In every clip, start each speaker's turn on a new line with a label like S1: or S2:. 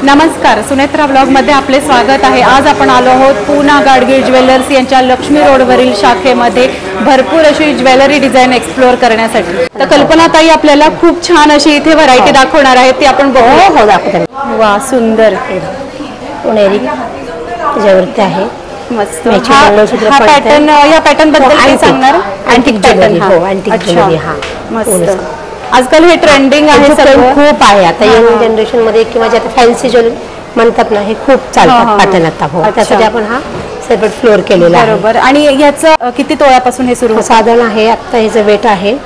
S1: नमस्कार, सुनेत्रा ब्लॉगमध्ये आपले स्वागत आहे। आज आपण आलो आहोत पूना गाडगीळ ज्वेलर्स यांच्या लक्ष्मी रोडवरील शाखेमध्ये भरपूर अशी ज्वेलरी डिझाइन एक्सप्लोर करण्यासाठी। तर कल्पनाताई आपल्याला खूप छान अशी इथे व्हरायटी दाखवणार आहेत, ती आपण बघू।
S2: हो दाखवते।
S1: वा, सुंदर
S2: पुणेरी त्याच्यावरती आहे
S1: मस्त। हा पॅटर्न, या पॅटर्न बद्दल काय सांगणार?
S2: Antique jewellery. हो, अँटिक ज्वेलरी। हा
S1: मस्त। आजकाल हे ट्रेंडिंग आहे, सगळं खूप
S2: आहे आता यंग जनरेशन मध्ये, किंवा जे आता फॅन्सी ज्वेलरी म्हणतात ना, हे खूप चालतात पॅटर्न आता। हो, त्यासाठी आपण हा सेपरेट फ्लोर केलेला आहे।
S1: बरोबर। आणि याचं किती तोळ्यापासून हे सुरू?
S2: साधारण आहे आता ह्याचं वेट आहे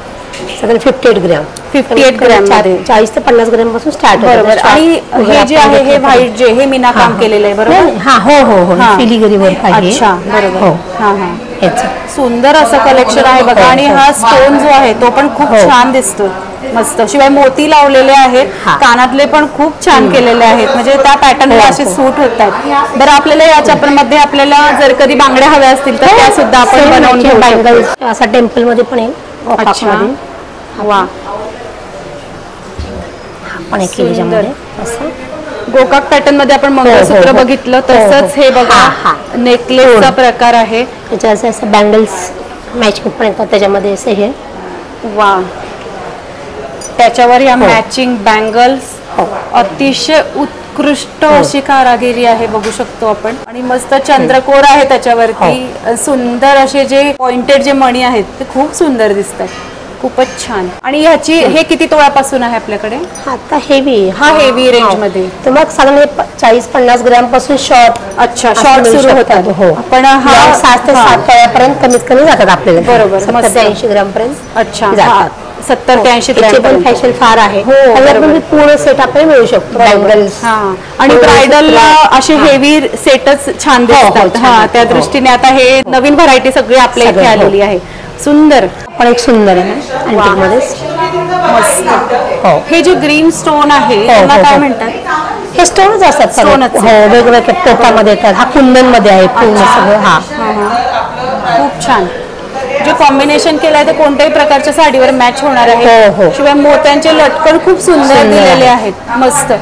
S2: साधारण 58 ग्रॅम।
S1: 58 ग्रॅम मध्ये
S2: 40 ते 50 ग्रॅम पासून स्टार्ट होतं।
S1: बरोबर। आणि हे जे आहे हे व्हाईट जे हे मीना काम केलेलं आहे, बरोबर?
S2: हा, हो हो हो, फिलिग्री वर्क आहे।
S1: अच्छा, बरोबर।
S2: हो,
S1: हां हां,
S2: हेच
S1: सुंदर असं कलेक्शन आहे बघा। आणि हा स्टोन जो आहे तो पण खूप छान दिसतो, मस्त। शिवाय मोती लावलेले आहेत, कानातले पण खूप छान केलेले आहेत, म्हणजे त्या पॅटर्नला असे सूट होतात। बरं, आपल्याला याच्या प्रमध्ये आपल्याला जर कधी बांगड्या हव्या असतील तर त्या सुद्धा आपण बनवून घेऊ शकतो।
S2: असा टेम्पल मध्ये पण आहे।
S1: अच्छा, वा,
S2: पण
S1: सुंदर असं गोकाक पॅटर्न मध्ये आपण मंगळसूत्र बघितलं, तसंच हे बघा नेकलेसचा प्रकार आहे।
S2: त्याच्या असं बँगल्स मॅचिंग पण येतात त्याच्यामध्ये असं हे।
S1: वा, त्याच्यावर या मॅचिंग बँगल्स, अतिशय उत्कृष्ट अशी कारागिरी आहे, बघू शकतो आपण। आणि मस्त चंद्रकोर आहे त्याच्यावरती, सुंदर असे जे पॉइंटेड जे मणी आहेत ते खूप सुंदर दिसतात, खूपच छान। आणि ह्याची हे किती तोळ्यापासून आहे आपल्याकडे?
S2: आता हेवी,
S1: हा हेवी रेंज मध्ये,
S2: तर मग साधारण 40-50 ग्रॅम पासून शॉर्ट।
S1: अच्छा, शॉर्ट सुरू होतात।
S2: हो,
S1: पण हा
S2: 7 ते 7 तोळ्यापर्यंत कमीत कमी जातात आपल्याला।
S1: बरोबर,
S2: 70 ते 80 ग्रॅम पर्यंत
S1: अच्छा
S2: जातात।
S1: 70 ते 80 ग्रॅम
S2: पण फॅशन फार आहे।
S1: हो,
S2: पण पूर्ण सेट आपल्याला मिळू शकतो, बँगल्स।
S1: आणि ब्रायडलला असे हेवी सेटच छान दिसतात। हा, त्या दृष्टीने आता हे नवीन व्हरायटी सगळी आपल्या इथे आलेली आहे, सुंदर।
S2: पण एक सुंदर आहे अँटिक मध्ये,
S1: मस्त। हे जे ग्रीन स्टोन आहे त्याला काय म्हणतात?
S2: हे स्टोनच असतात, स्टोनच। हो, वेगवेगळ्या टोपामध्ये येतात। हा कुंदन मध्ये आहे पूर्ण सगळं। हा,
S1: खूप छान। जे कॉम्बिनेशन केलंय ते कोणत्याही प्रकारच्या साडीवर मॅच होणार आहे। शिवाय मोत्यांचे लटकन खूप सुंदर दिलेले आहेत, मस्त,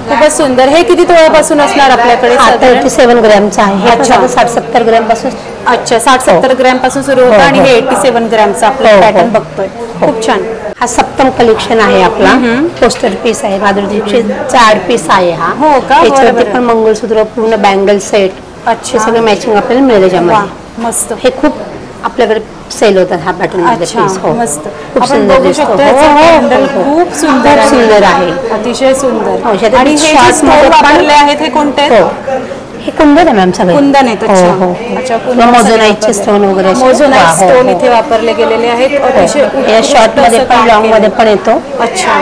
S1: खूपच सुंदर। हे किती तोळ्यापासून असणार आपल्याकडे?
S2: 87 ग्रॅमचं आहे। अच्छा, 60-70 ग्रॅम पासून।
S1: अच्छा, 60-70 ग्रॅम पासून सुरू होतं। आणि हे 87 ग्रॅमचा आपला पॅटर्न बघतोय, खूप छान।
S2: हा सप्तम कलेक्शन आहे आपला, पोस्टर पीस आहे, माधुरीचा आर्ट पीस आहे हा।
S1: हो का?
S2: याच्यावरती पण मंगळसूत्र, पूर्ण बँगल सेट, अच्छा, सगळं मॅचिंग आपल्याला मिळेल त्याच्यामध्ये,
S1: मस्त।
S2: हे खूप आपल्याकडे सेल होतात हा पॅटर्न मध्ये पीस। हो,
S1: मस्त,
S2: खूप
S1: आपण
S2: सुंदर
S1: बघू
S2: दिसतो।
S1: खूप सुंदर
S2: सुंदर आहे,
S1: अतिशय सुंदर।
S2: आणि
S1: हे जे स्टोन वापरले आहेत हे कोणते?
S2: हे कुंदन आहे मॅम, सगळे
S1: कुंदन आहेत। अच्छा,
S2: मोझोनाइटचे स्टोन वगैरे,
S1: मोझोनाइट स्टोन इथे वापरले गेलेले आहेत, अतिशय
S2: या शॉर्ट मध्ये पण लॉंग मध्ये पण येतो।
S1: अच्छा,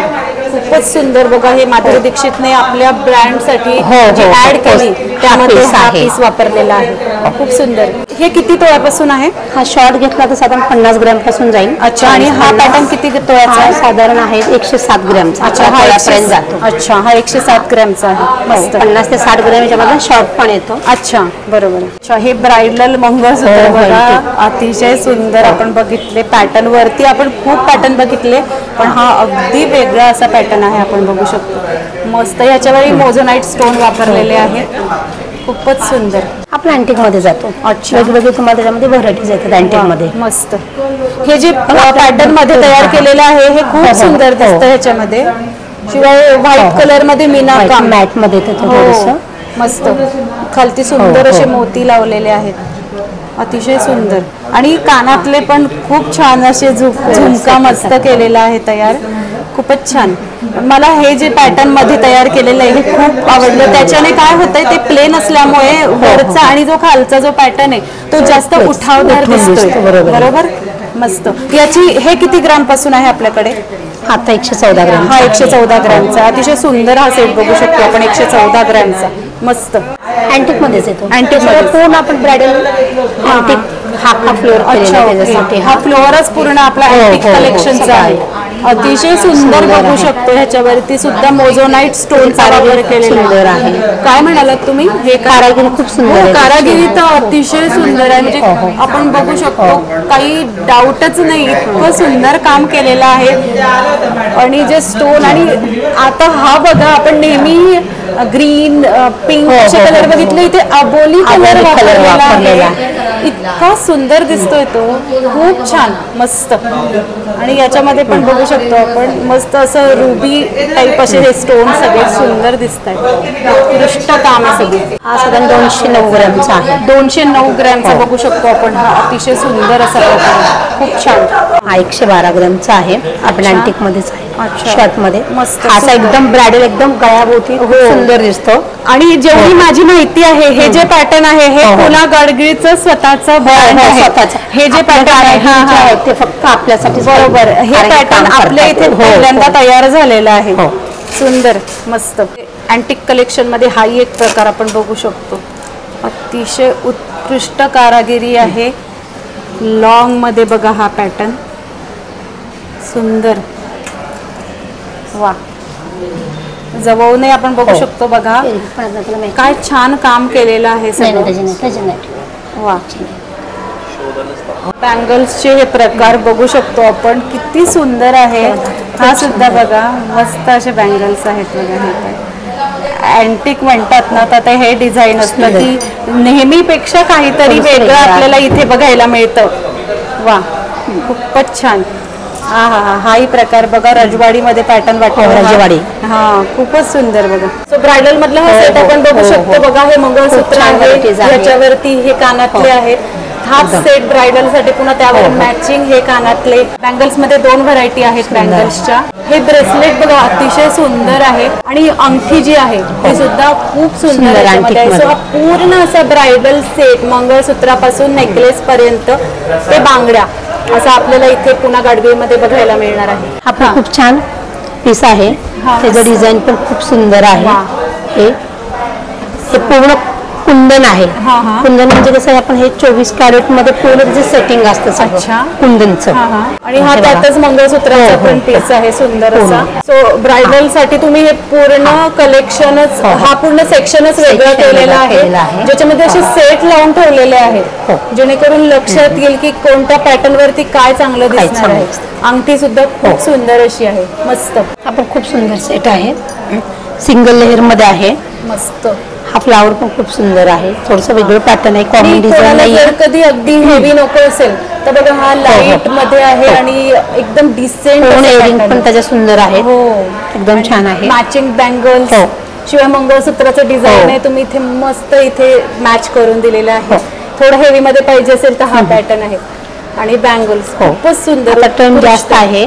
S1: खूपच सुंदर बघा। हे माधुरी दीक्षितने आपल्या ब्रँड साठी ऍड केली, त्यामध्ये हा पीस वापरलेला आहे, खूप सुंदर। हे किती तोळ्यापासून आहे?
S2: हा शॉर्ट घेतला तर साधारण 50 ग्रॅम पासून जाईल।
S1: अच्छा, आणि हा पॅटर्न किती तोळ्याचा आहे?
S2: साधारण आहे 107 ग्रॅमचा।
S1: अच्छा, हा 100 जातो। अच्छा, हा 107 ग्रॅमचा आहे, मस्त।
S2: 50 ते 60 ग्रॅम याच्यामध्ये शॉर्ट पण येतो।
S1: अच्छा, बरोबर। अच्छा, हे ब्राइडल मंगळसूत्र बघा, अतिशय सुंदर। आपण बघितले पॅटर्न वरती, आपण खूप पॅटर्न बघितले, पण हा अगदी वेगळा असा पॅटर्न आहे, आपण बघू शकतो, मस्त। याच्यावर मोझोनाइट स्टोन वापरलेले आहेत, खूपच सुंदर।
S2: आपला अँटिक मध्ये जातो। अच्छा, वेगवेगळे तुम्हाला त्याच्यामध्ये व्हरायटीज येतात अँटिक मध्ये,
S1: मस्त। हे जे पॅटर्न मध्ये तयार केलेलं आहे हे खूप सुंदर दिसतं ह्याच्यामध्ये। शिवाय व्हाईट कलर मध्ये मीना काम
S2: मॅट मध्ये थोडंसं
S1: मस्त, खालती सुंदर असे मोती लावलेले आहेत, अतिशय सुंदर। आणि कानातले पण खूप छान असे झुमका मस्त केलेला आहे तयार, खूपच छान। मला हे जे पॅटर्न मध्ये तयार केलेलं आहे हे खूप आवडलं। त्याच्याने काय होतंय, ते प्लेन असल्यामुळे वरचा आणि जो खालचा जो पॅटर्न आहे तो जास्त उठावदार दिसतोय, बरोबर, मस्त। याची हे किती ग्रॅम पासून आहे आपल्याकडे?
S2: आता 114 ग्रॅम।
S1: हा 114 ग्रॅमचा, अतिशय सुंदर हा सेट बघू शकतो आपण, 114 ग्रॅमचा, मस्त।
S2: अँटिक मध्येच येतो।
S1: अँटिक मध्ये
S2: पूर्ण आपण ब्रायडल अँटिक हा फ्लोअर केलेला आहे त्याच्यासाठी।
S1: हा फ्लोअरच पूर्ण आपला अँटिक कलेक्शनचा आहे, अतिशय सुंदर बघू शकतो। ह्याच्यावरती सुद्धा मोझोनाइट स्टोनचा वापर केलेला आहे। काय म्हणालात तुम्ही? हे
S2: कारागिरी खूप सुंदर,
S1: कारागिरी तर अतिशय सुंदर आहे, म्हणजे आपण बघू शकतो, काही डाऊटच नाही, इतकं सुंदर काम केलेलं आहे। आणि जे स्टोन, आणि आता हा बघा, आपण नेहमी ग्रीन पिंकचे कलर बघितले, इथे अबोली कलर वापरलेला आहे. इतका सुंदर दिसतोय तो, खूप छान मस्त. आणि याच्यामध्ये पण बघू शकतो आपण मस्त असं रुबी टाईप असे हे स्टोन सगळे सुंदर दिसत आहेत. उत्कृष्ट काम आहे सगळे.
S2: हा साधारण 209 ग्रॅमचा आहे.
S1: 209 ग्रॅमचा बघू शकतो आपण. हा अतिशय सुंदर असा प्रकार, खूप छान.
S2: हा 112 ग्रॅमचा आहे. आपल्या अँटिक मध्येच आहे, शॉर्ट मध्ये
S1: मस्त.
S2: असा एकदम ब्रायडल एकदम गळ्याभोवती सुंदर दिसतो.
S1: आणि जेवढी माझी माहिती आहे, हे जे पॅटर्न आहे हे पुन्हा गाडगिळीचं स्वतःचं ब्रँड आहे. हे जे पॅटर्न आहे
S2: ते फक्त आपल्यासाठी.
S1: बरोबर, हे पॅटर्न आपल्या इथे पहिल्यांदा तयार झालेलं आहे. सुंदर मस्त. अँटिक कलेक्शन मध्ये हाही एक प्रकार आपण बघू शकतो. अतिशय उत्कृष्ट कारागिरी आहे. लॉंग मध्ये बघा हा पॅटर्न सुंदर. वा, जवळूनही आपण बघू शकतो. बघा काय छान काम केलेलं आहे सगळं. वा, बँगल्सचे हे प्रकार बघू शकतो आपण, किती सुंदर आहे. हा सुद्धा बघा मस्त असे बँगल्स आहेत बघा. हे अँटिक म्हणतात ना, तर हे डिझाईन असतं की नेहमीपेक्षा काहीतरी वेगळं आपल्याला इथे बघायला मिळतं. वा, खूपच छान. हाही प्रकार बघा, रजवाडीमध्ये पॅटर्न वाटतो.
S2: रजवाडी,
S1: हा खूपच सुंदर बघा. सो ब्रायडल मधलं हा सेट आपण बघू शकतो. बघा, हे मंगळसूत्र आहे, याच्यावरती हे कानातले आहेत. हाफ सेट ब्रायडल साठी, पुन्हा त्यावर मॅचिंग हे कानातले. बँगल्स मध्ये 2 व्हरायटी आहेत बँगल्सच्या. हे ब्रेसलेट बघा अतिशय सुंदर आहे. आणि अंगठी जी आहे ती सुद्धा खूप सुंदर आहे. सो हा पूर्ण असा ब्रायडल सेट, मंगळसूत्रापासून नेकलेस पर्यंत ते बांगड्या, असं आपल्याला इथे पुन्हा गाडगिळीमध्ये बघायला मिळणार आहे.
S2: हा पण खूप छान पीस आहे. त्याचं डिझाईन पण खूप सुंदर आहे. हे पूर्ण कुंदन आहे. कुंदन म्हणजे कसं आपण हे 24 कॅरेट मध्ये पूर्ण जे सेटिंग असतं कुंदनचं.
S1: आणि हा त्यातच मंगळसूत्राचा पण पीस आहे सुंदर असा. सो ब्रायडल साठी तुम्ही हे पूर्ण कलेक्शनच, हा पूर्ण सेक्शनच वेगळं केलेला आहे, ज्याच्यामध्ये असे सेट लावून ठेवलेले आहेत, जेणेकरून लक्षात येईल की कोणत्या पॅटर्न वरती काय चांगलं दिसणार आहे. अंगठी सुद्धा खूप सुंदर अशी आहे, मस्त.
S2: हा पण खूप सुंदर सेट आहे, सिंगल लेअर मध्ये आहे,
S1: मस्त.
S2: हा फ्लावर पण खूप सुंदर आहे, थोडंसं वेगळं पॅटर्न आहे, कॉमन डिझाइन नाही.
S1: जर कधी अगदी हेवी नको असेल तर बघा हा लाईट मध्ये आहे आणि एकदम डिसेंट.
S2: इयरिंग पण त्याच्या सुंदर आहे, एकदम छान आहे.
S1: मॅचिंग बँगल्स, शिवाय मंगळसूत्राचं डिझाईन आहे, तुम्ही इथे मस्त इथे मॅच करून दिलेलं आहे. थोडं हेवी मध्ये पाहिजे असेल तर हा पॅटर्न आहे. आणि बँगल्स खूपच सुंदर,
S2: पॅटर्न जास्त आहे.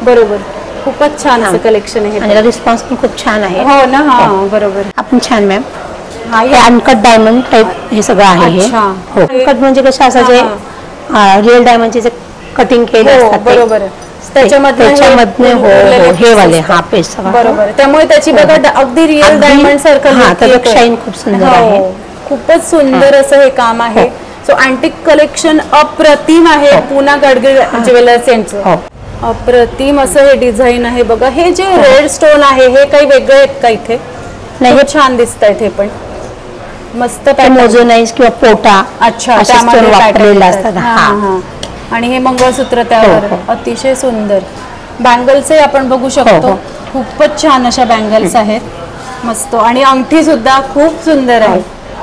S1: बरोबर, खूपच छान असं कलेक्शन आहे.
S2: आणि रिस्पॉन्स पण खूप छान आहे.
S1: हो ना, हा बरोबर.
S2: आपण छान मॅम. हे अनकट डायमंड टाइप हे सगळं आहे. हे अनकट म्हणजे कसं असं जे रिअल डायमंडचे जे कटिंग केले असतात
S1: बरोबर, त्याच्यामध्ये
S2: हे वाले हा पेस्ट
S1: बरोबर. त्यामुळे त्याची बघा अगदी रिअल डायमंड सारखं
S2: शाईन खूप सुंदर आहे.
S1: खूपच सुंदर असं हे काम आहे. सो अँटिक कलेक्शन अप्रतिम आहे पुन्हा गाडगिळ ज्वेलर्स यांचं. अप्रतिम असं हे डिझाईन आहे बघा. हे जे रेड स्टोन आहे हे काही वेगळे आहेत का इथे? नाही, छान दिसत आहेत हे पण मस्त.
S2: मोझोनाइज किंवा पोटा,
S1: अच्छा,
S2: त्यामध्ये वापरलेले असतात.
S1: आणि हे मंगळसूत्र त्यावर अतिशय सुंदर. बँगल्सही आपण बघू शकतो, खूपच छान अशा बँगल्स आहेत, मस्त. आणि अंगठी सुद्धा खूप सुंदर आहे,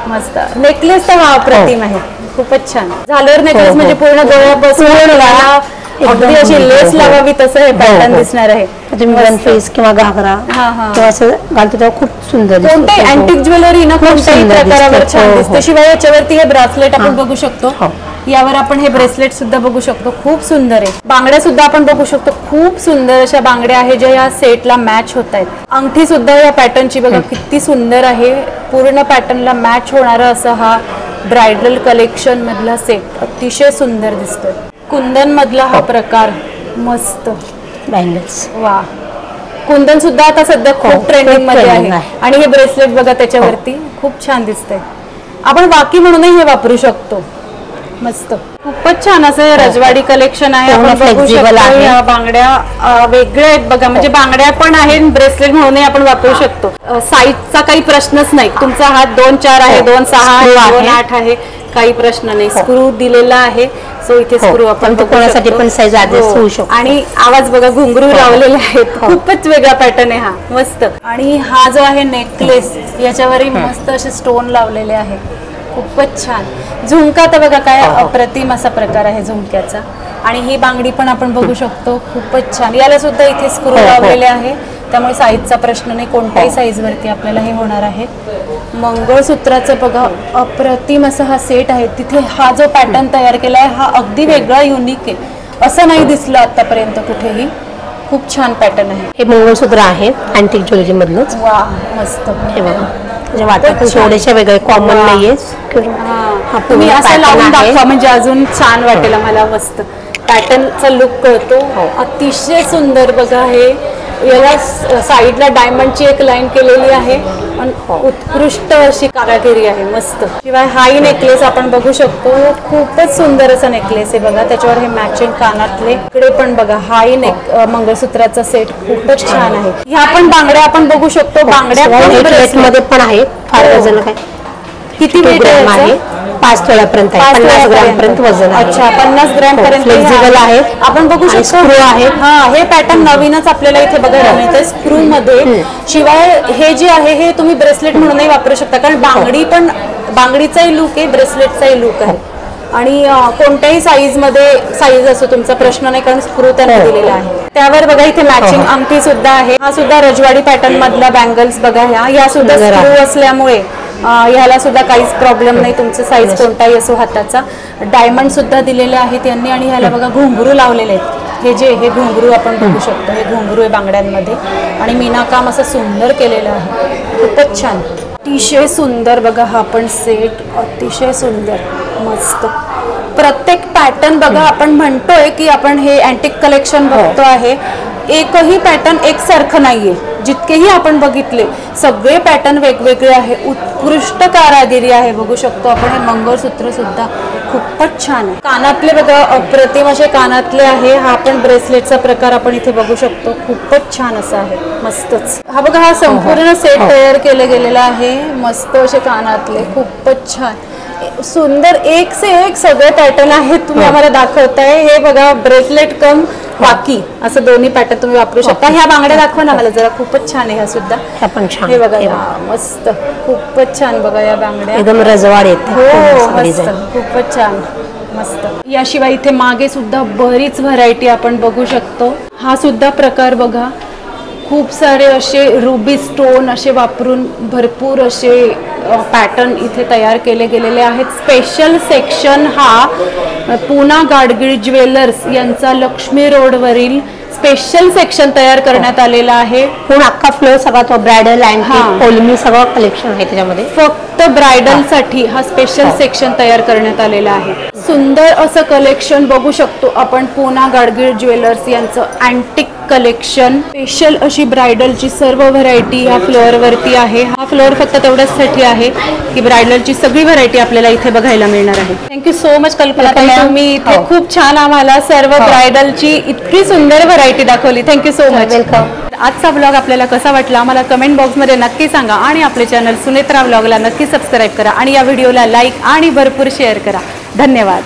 S1: मस्त. नेकलेस तर हा अप्रतिम आहे, खूपच छान. झालर नेकलेस म्हणजे पूर्ण गळ्यापासून अगदी अशी लेस लावावी तसं हे पॅटर्न दिसणार आहे.
S2: वन पीस किंवा घागरा किंवा असं घालतो तेव्हा खूप सुंदर.
S1: कोणते अँटिक ज्वेलरी ना कोणत्याही प्रकारावर छान दिसते. शिवाय याच्यावरती हे ब्रेसलेट आपण बघू शकतो, यावर आपण हे ब्रेसलेट सुद्धा बघू शकतो, खूप सुंदर आहे. बांगड्या सुद्धा आपण बघू शकतो, खूप सुंदर अशा बांगड्या आहेत ज्या या सेटला मॅच होत आहेत. अंगठी सुद्धा या पॅटर्नची बघा किती सुंदर आहे, पूर्ण पॅटर्नला मॅच होणारा असा हा ब्रायडल कलेक्शन मधला सेट अतिशय सुंदर दिसतोय. कुंदन मधला हा प्रकार मस्त
S2: बँगल्स.
S1: वा, कुंदन सुद्धा आता सध्या खूप ट्रेंडिंग मध्ये आहे. आणि हे ब्रेसलेट बघा त्याच्यावरती खूप छान दिसतंय. आपण वाकी म्हणूनही हे वापरू शकतो, मस्त. खूपच छान असं रजवाडी कलेक्शन आहे. आपण बघू शकतो या बांगड्या वेगळ्या आहेत बघा, म्हणजे बांगड्या पण आहेत, ब्रेसलेट म्हणूनही आपण वापरू शकतो. साईजचा काही प्रश्नच नाही. तुमचा हात 2-4 आहे, 2-6 आहे, 2-8 आहे, काही प्रश्न नाही. स्क्रू दिलेला आहे, सो इथे स्क्रू आपण बघू
S2: कोणासाठी
S1: शकतो.
S2: पण साईज ऍडजस्ट होऊ शकतो.
S1: आणि आवाज बघा, घुंगरू लावलेले आहेत. खूपच वेगळा पॅटर्न आहे हा, मस्त. आणि हा जो आहे नेकलेस, याच्यावरही मस्त असे स्टोन लावलेले आहे, खूपच छान. झुमका तर बघा काय अप्रतिम असा प्रकार आहे झुमक्याचा. आणि ही बांगडी पण आपण बघू शकतो, खूपच छान. याला सुद्धा इथे स्क्रू लावलेले आहे, त्यामुळे साईजचा प्रश्न नाही, कोणत्याही साईज वरती आपल्याला हे होणार आहे. मंगळसूत्राचं बघा अप्रतिम असा हा सेट आहे. तिथे हा जो पॅटर्न तयार केला आहे हा अगदी वेगळा, युनिक आहे, असं नाही दिसलं आतापर्यंत कुठेही. खूप छान पॅटर्न आहे.
S2: हे मंगळसूत्र आहे अँटिक ज्वेलरी मधलंच.
S1: वा, मस्त.
S2: हे बघा, म्हणजे वाटत थोडेसे वेगळे, कॉमन नाहीये.
S1: तुम्ही असं लावून दाखवा म्हणजे अजून छान वाटेल आम्हाला. मस्त पॅटर्नचा लुक कळतो, अतिशय सुंदर बघा. हे याला साईडला डायमंडची एक लाईन केलेली आहे, उत्कृष्ट अशी कारागिरी आहे, मस्त. शिवाय हाही नेकलेस आपण बघू शकतो, खूपच सुंदर असा नेकलेस आहे बघा. त्याच्यावर हे मॅचिंग कानातले, इकडे पण बघा हाही मंगळसूत्राचा सेट खूपच छान आहे. ह्या पण बांगड्या आपण बघू शकतो, बांगड्या
S2: मध्ये पण आहे. फार वजन काय,
S1: किती वेट आहे?
S2: 5 तोळ्यापर्यंत आहे, 50 ग्रॅम पर्यंत वजन आहे.
S1: अच्छा, 50 ग्रॅम पर्यंत
S2: फ्लेक्झिबल आहे.
S1: आपण बघू शकतो
S2: स्क्रू आहे.
S1: हा, हे पॅटर्न नवीनच आपल्याला इथे बघायला मिळतं स्क्रू मध्ये. शिवाय हे जे आहे हे तुम्ही ब्रेसलेट म्हणूनही वापरू शकता, कारण बांगडी पण, बांगडीचाही लुक आहे, ब्रेसलेटचाही लुक आहे. आणि कोणत्याही साईज मध्ये साईज असो तुमचा प्रश्न नाही, कारण स्क्रू त्यांना दिलेला आहे. त्यावर बघा इथे मॅचिंग अंगठी सुद्धा आहे. हा सुद्धा रजवाडी पॅटर्न मधला बँगल्स बघा, ह्या सुद्धा स्क्रू असल्यामुळे ह्याला सुद्धा काहीच प्रॉब्लेम नाही, तुमचं साईज कोणताही असो हाताचा. डायमंड सुद्धा दिलेले आहेत यांनी. आणि ह्याला बघा घुंगरू लावलेले आहेत. हे घुंगरू आपण बघू शकतो, हे घुंगरू आहे बांगड्यांमध्ये. आणि मीनाकाम असं सुंदर केलेलं आहे, खूपच छान, अतिशय सुंदर बघा. हा पण सेट अतिशय सुंदर, मस्त. प्रत्येक पॅटर्न बघा, आपण म्हणतोय की आपण हे अँटिक कलेक्शन बघतो आहे, एकही पॅटर्न एकसारखं नाहीये. जितकेही आपण बघितले सगळे पॅटर्न वेगवेगळे आहे, उत्कृष्ट कारागिरी आहे. बघू शकतो आपण हे मंगळसूत्र सुद्धा खूपच छान आहे. कानातले बघा अप्रतिम असे कानातले आहे. हा पण ब्रेसलेटचा प्रकार आपण इथे बघू शकतो, खूपच छान असा आहे, मस्तच. हा बघा, हा संपूर्ण सेट तयार केले गेलेला आहे, मस्त असे कानातले, खूपच छान सुंदर. एक से एक सगळे पॅटर्न आहेत तुम्ही आम्हाला दाखवताय. हे बघा ब्रेसलेट कम बाकी असं दोन्ही पॅटर्न तुम्ही वापरू शकता. ह्या बांगड्या दाखवा ना मला जरा, खूपच छान आहे ह्या सुद्धा. हे बघा, मस्त, खूपच छान बघा या बांगड्या,
S2: एकदम रजवाड आहेत.
S1: हो, मस्त, खूपच छान, मस्त. याशिवाय इथे मागे सुद्धा बरीच व्हरायटी आपण बघू शकतो. हा सुद्धा प्रकार बघा, खूप सारे असे रुबी स्टोन असे वापरून भरपूर असे पॅटर्न इथे तयार केले गेलेले आहेत. स्पेशल सेक्शन हा पुना गाडगीळ ज्वेलर्स यांचा लक्ष्मी रोडवरील स्पेशल सेक्शन तयार करण्यात आलेला आहे.
S2: पूर्ण अख्खा फ्लोर सगळा तो ब्रायडल अँड कोलमी सगळं कलेक्शन आहे त्याच्यामध्ये.
S1: फक्त ब्रायडल साठी हा स्पेशल सेक्शन तयार करण्यात आलेला आहे. सुंदर असं कलेक्शन बघू शकतो आपण. पुना गाडगीळ ज्वेलर्स यांचं अँटिक कलेक्शन, स्पेशल अशी ब्रायडलची सर्व व्हरायटी ह्या फ्लोअर वरती आहे. हा फ्लोअर फक्त तेवढ्यासाठी आहे की ब्रायडलची सगळी व्हरायटी आपल्याला इथे बघायला मिळणार आहे. थँक्यू सो मच कल्पना, तुम्ही इथे खूप छान आम्हाला सर्व ब्रायडलची इतकी सुंदर व्हरायटी दाखवली. Thank you so much.
S2: वेलकम.
S1: आजचा ब्लॉग आपल्याला कसा वाटला आम्हाला कमेंट बॉक्समध्ये नक्की सांगा. आणि आपले चॅनल सुनेत्रा ब्लॉगला नक्की सबस्क्राईब करा आणि या व्हिडिओला लाईक आणि भरपूर शेअर करा. धन्यवाद.